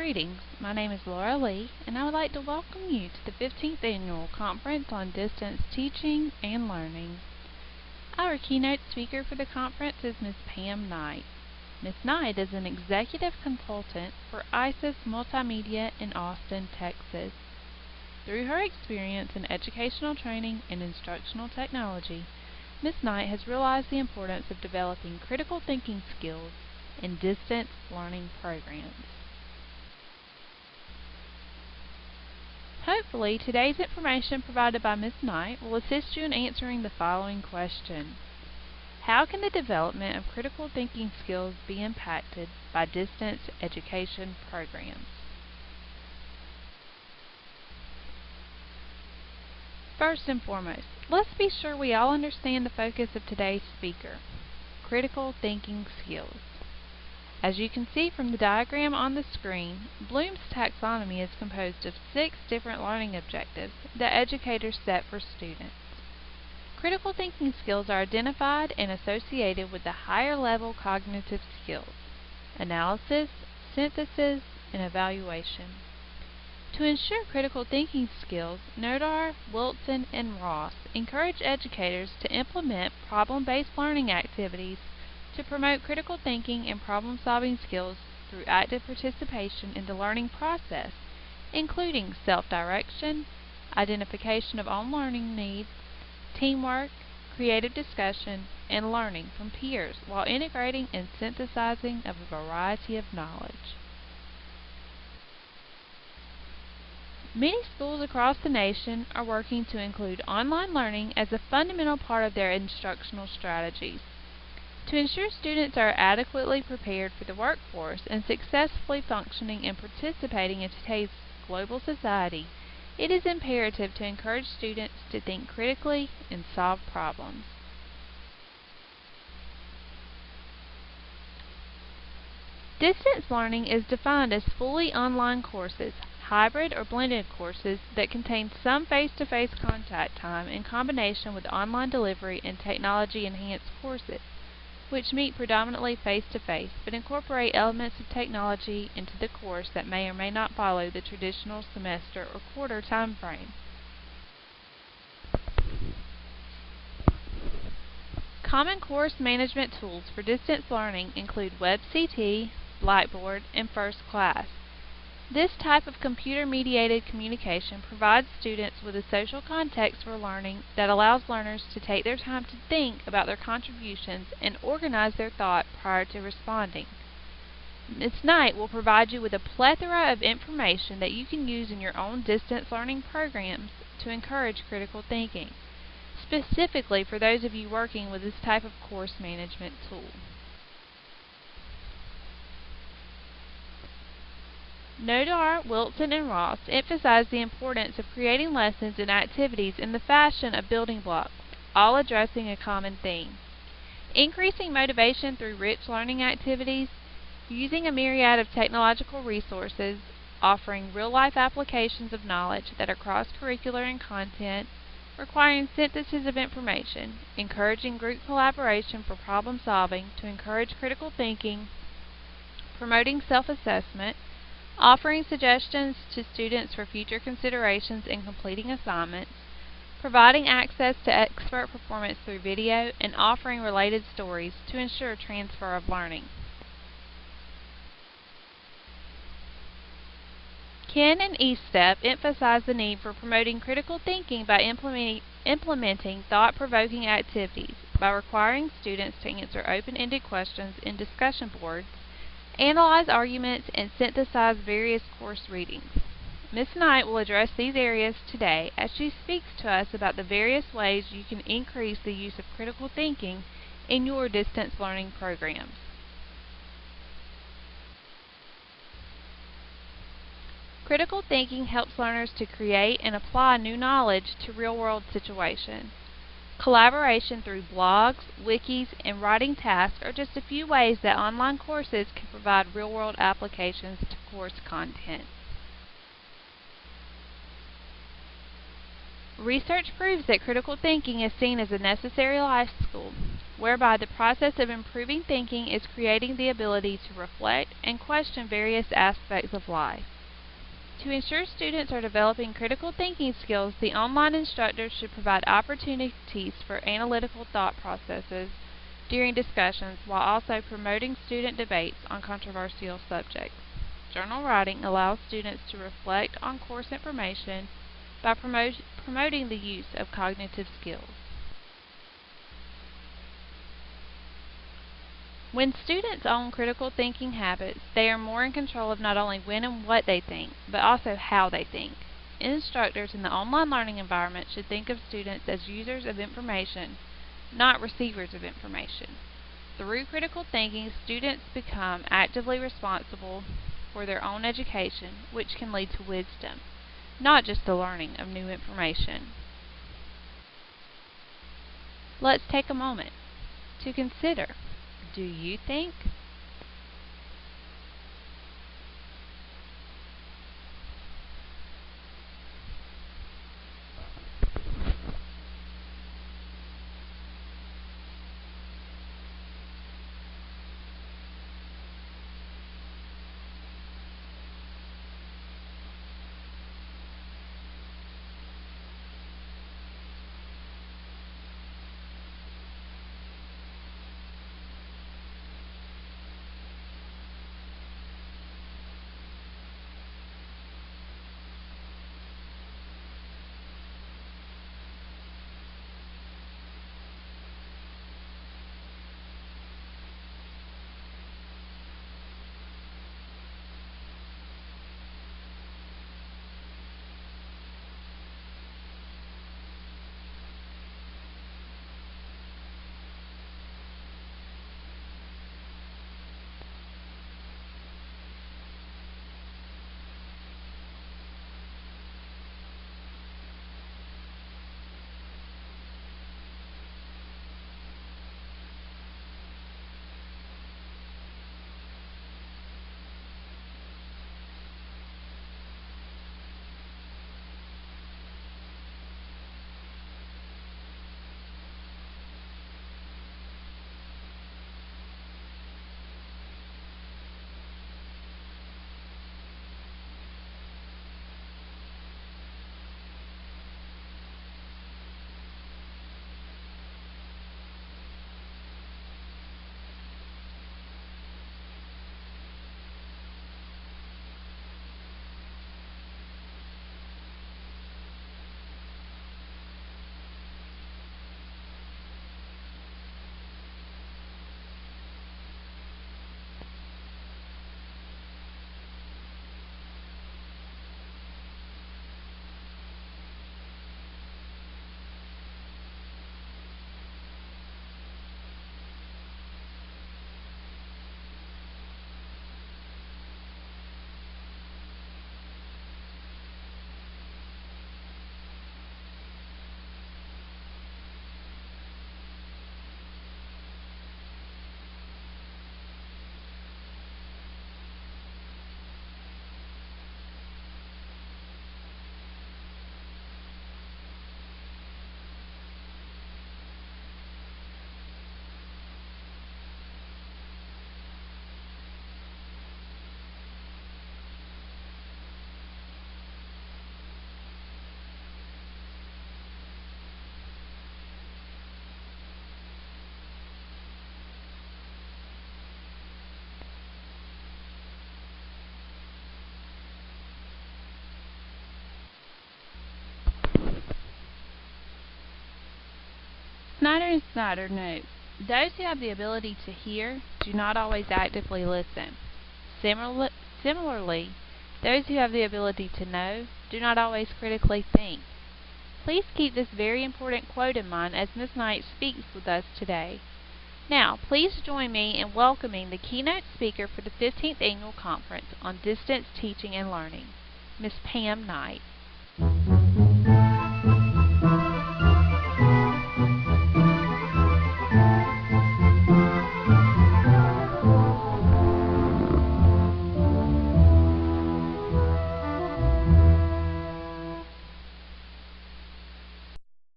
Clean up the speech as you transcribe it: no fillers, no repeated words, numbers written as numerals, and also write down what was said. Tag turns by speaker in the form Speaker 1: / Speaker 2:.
Speaker 1: Greetings, my name is Laura Lee, and I would like to welcome you to the 15th Annual Conference on Distance Teaching and Learning. Our keynote speaker for the conference is Ms. Pam Knight. Ms. Knight is an executive consultant for ISIS Multimedia in Austin, Texas. Through her experience in educational training and instructional technology, Ms. Knight has realized the importance of developing critical thinking skills in distance learning programs. Hopefully, today's information provided by Ms. Knight will assist you in answering the following question. How can the development of critical thinking skills be impacted by distance education programs? First and foremost, let's be sure we all understand the focus of today's speaker, critical thinking skills. As you can see from the diagram on the screen, Bloom's taxonomy is composed of 6 different learning objectives that educators set for students. Critical thinking skills are identified and associated with the higher level cognitive skills: analysis, synthesis, and evaluation. To ensure critical thinking skills, Nodar, Wilson, and Ross encourage educators to implement problem-based learning activities to promote critical thinking and problem-solving skills through active participation in the learning process, including self-direction, identification of own learning needs, teamwork, creative discussion, and learning from peers while integrating and synthesizing of a variety of knowledge. Many schools across the nation are working to include online learning as a fundamental part of their instructional strategies. To ensure students are adequately prepared for the workforce and successfully functioning and participating in today's global society, it is imperative to encourage students to think critically and solve problems. Distance learning is defined as fully online courses, hybrid or blended courses that contain some face-to-face contact time in combination with online delivery and technology-enhanced courses, which meet predominantly face-to-face, but incorporate elements of technology into the course that may or may not follow the traditional semester or quarter time frame. Common course management tools for distance learning include WebCT, Blackboard, and First Class. This type of computer-mediated communication provides students with a social context for learning that allows learners to take their time to think about their contributions and organize their thought prior to responding. Ms. Knight will provide you with a plethora of information that you can use in your own distance learning programs to encourage critical thinking, specifically for those of you working with this type of course management tool. Nodar, Wilson, and Ross emphasize the importance of creating lessons and activities in the fashion of building blocks, all addressing a common theme: increasing motivation through rich learning activities, using a myriad of technological resources, offering real-life applications of knowledge that are cross-curricular in content, requiring synthesis of information, encouraging group collaboration for problem solving to encourage critical thinking, promoting self-assessment, offering suggestions to students for future considerations in completing assignments, providing access to expert performance through video, and offering related stories to ensure transfer of learning. Ken and E-Step emphasize the need for promoting critical thinking by implementing thought-provoking activities, by requiring students to answer open-ended questions in discussion boards, analyze arguments, and synthesize various course readings. Ms. Knight will address these areas today as she speaks to us about the various ways you can increase the use of critical thinking in your distance learning programs. Critical thinking helps learners to create and apply new knowledge to real-world situations. Collaboration through blogs, wikis, and writing tasks are just a few ways that online courses can provide real-world applications to course content. Research proves that critical thinking is seen as a necessary life skill, whereby the process of improving thinking is creating the ability to reflect and question various aspects of life. To ensure students are developing critical thinking skills, the online instructors should provide opportunities for analytical thought processes during discussions while also promoting student debates on controversial subjects. Journal writing allows students to reflect on course information by promoting the use of cognitive skills. When students own critical thinking habits, they are more in control of not only when and what they think, but also how they think. Instructors in the online learning environment should think of students as users of information, not receivers of information. Through critical thinking, students become actively responsible for their own education, which can lead to wisdom, not just the learning of new information. Let's take a moment to consider, do you think? Snyder and Snyder note, those who have the ability to hear do not always actively listen. Similarly, those who have the ability to know do not always critically think. Please keep this very important quote in mind as Ms. Knight speaks with us today. Now, please join me in welcoming the keynote speaker for the 15th Annual Conference on Distance Teaching and Learning, Ms. Pam Knight.